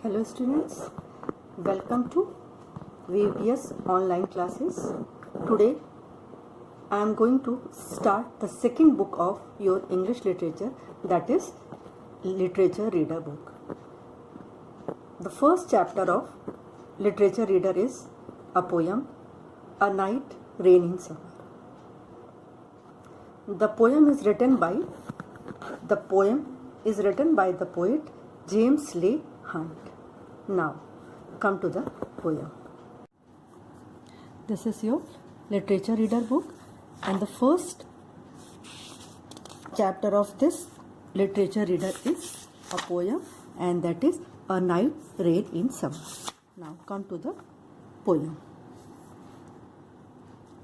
Hello students, welcome to VBS online classes. Today I am going to start the second book of your English literature, that is literature reader book. The first chapter of literature reader is a poem, A Night Rain in Summer. The poem is written by the poet James Leigh Hunt. Now, come to the poem. This is your literature reader book, and the first chapter of this literature reader is a poem, and that is A Night Rain in Summer. Now, come to the poem.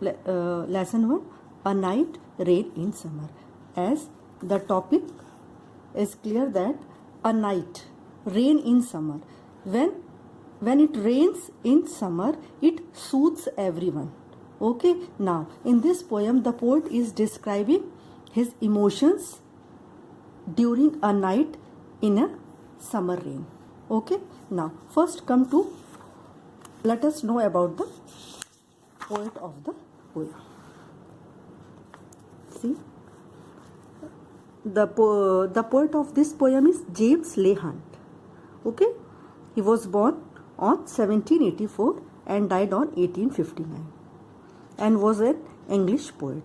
Lesson 1, A Night Rain in Summer. As the topic is clear that a night rain in summer, when it rains in summer, it soothes everyone. Okay, now in this poem the poet is describing his emotions during a night in a summer rain. Okay, now first let us know about the poet of the poem. See, the poet of this poem is James Leigh Hunt. Okay, he was born on 1784 and died on 1859, and was an English poet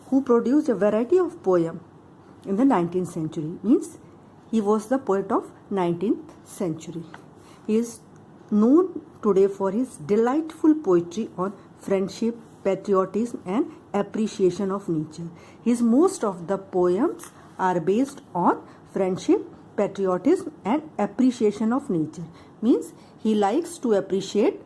who produced a variety of poems in the 19th century. Means he was the poet of 19th century. He is known today for his delightful poetry on friendship, patriotism and appreciation of nature. Most of the poems are based on friendship, patriotism and appreciation of nature. Means he likes to appreciate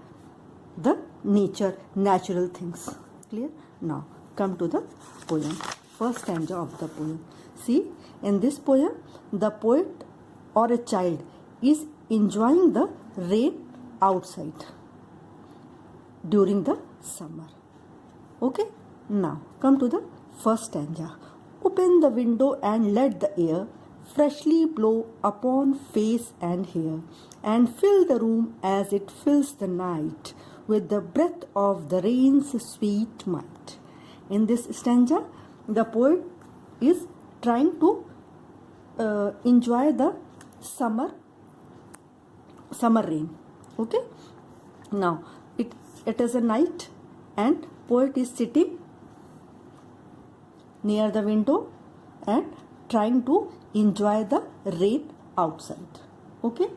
the natural things. Clear? Now come to the poem. First stanza of the poem. See, in this poem the poet or a child is enjoying the rain outside during the summer. Okay, now come to the first stanza. Open the window and let the air freshly blow upon face and hair, and fill the room as it fills the night with the breath of the rain's sweet might. In this stanza, the poet is trying to enjoy the summer rain. Okay, now it is a night and poet is sitting near the window and trying to enjoy the rain outside. Okay,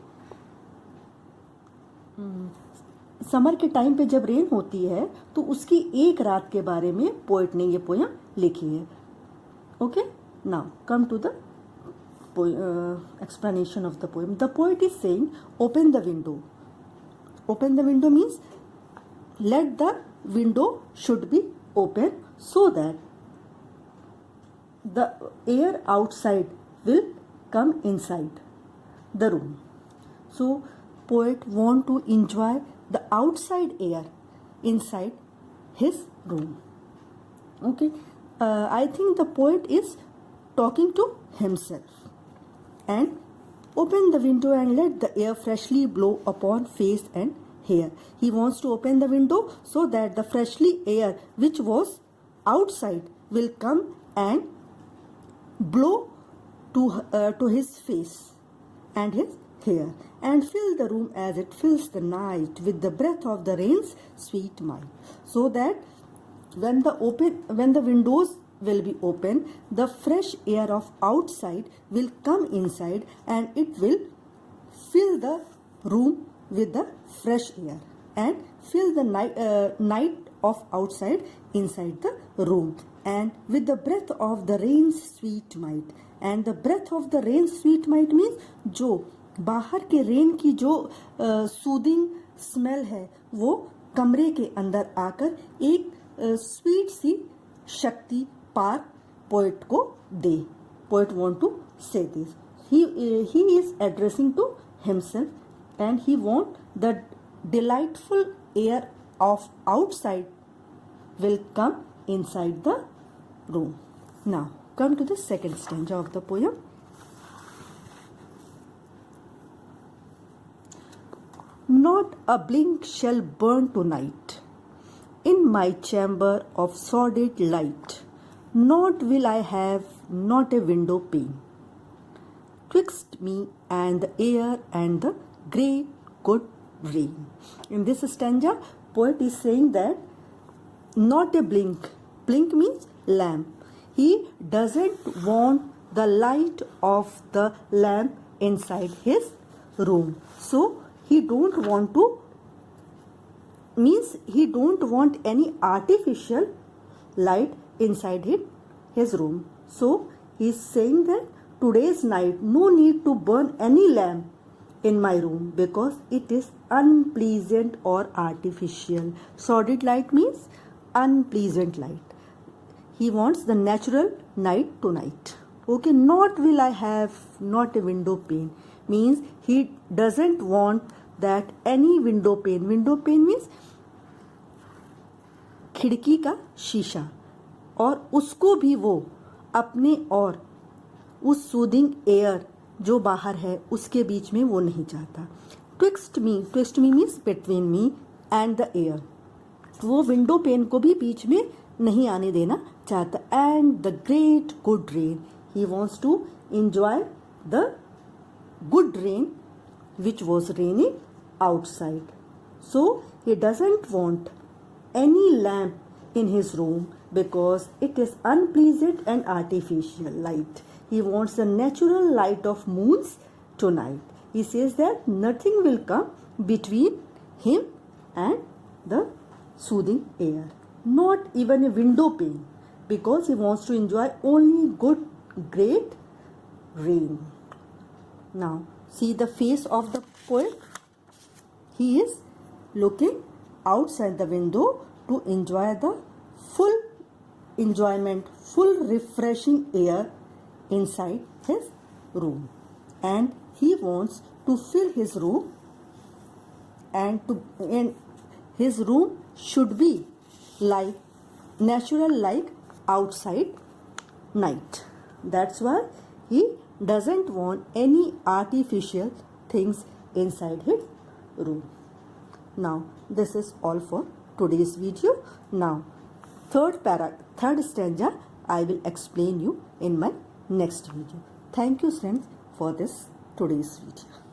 summer के time पे जब rain होती है तो उसकी एक रात के बारे में पोएट ने ये पोएम लिखी है. Okay, now come to the explanation of the poem. The poet is saying, open the window. Open the window means let the window should be open so that the air outside will come inside the room. So poet want to enjoy the outside air inside his room. Okay, I think the poet is talking to himself. And open the window and let the air freshly blow upon face and hair. He wants to open the window so that the freshly air which was outside will come and blow to his face and his hair, and fill the room as it fills the night with the breath of the rain's sweet might. So that when the windows will be open, the fresh air of outside will come inside and it will fill the room with the fresh air and fill the night of outside inside the room, and with the breath of the rain's sweet might. And the breath of the rain's sweet might means जो बाहर के rain की जो soothing smell है वो कमरे के अंदर आकर एक स्वीट सी शक्ति पार पोएट को दे. Poet want to say this. He is addressing to himself and he want the delightful air of outside will come inside the room. Now come to the second stanza of the poem. Not a blink shall burn tonight in my chamber of sordid light. Naught will I have, not a window pane, twixt me and the air and the great good rain. In this stanza, poet is saying that not a blink. Blink means lamp. He doesn't want the light of the lamp inside his room. So he don't want any artificial light inside his room. So he is saying that today's night no need to burn any lamp in my room because it is unpleasant or artificial. Sordid light means unpleasant light. He wants the natural night tonight. Okay, not will I have, not a window pane means he doesn't want that any window pane. Window pane means खिड़की का शीशा, और उसको भी वो अपने और उस सूदिंग एयर जो बाहर है उसके बीच में वो नहीं चाहता. Twixt me means between me and the air. वो विंडो पेन को भी बीच में नहीं आने देना चाहता. And the great good rain, he wants to enjoy the good rain which was raining outside. So he doesn't want any lamp in his room because it is unpleasant and artificial light. He wants the natural light of moons tonight. He says that nothing will come between him and the soothing air, not even a window pane, because he wants to enjoy only good, great rain. Now see the face of the poet. He is looking outside the window to enjoy the full enjoyment, full refreshing air inside his room, and he wants to fill his room, and his room should be like natural, like outside night. That's why he doesn't want any artificial things inside his room. Now this is all for today's video. Now third stanza I will explain you in my next video. Thank you friends for this today's video.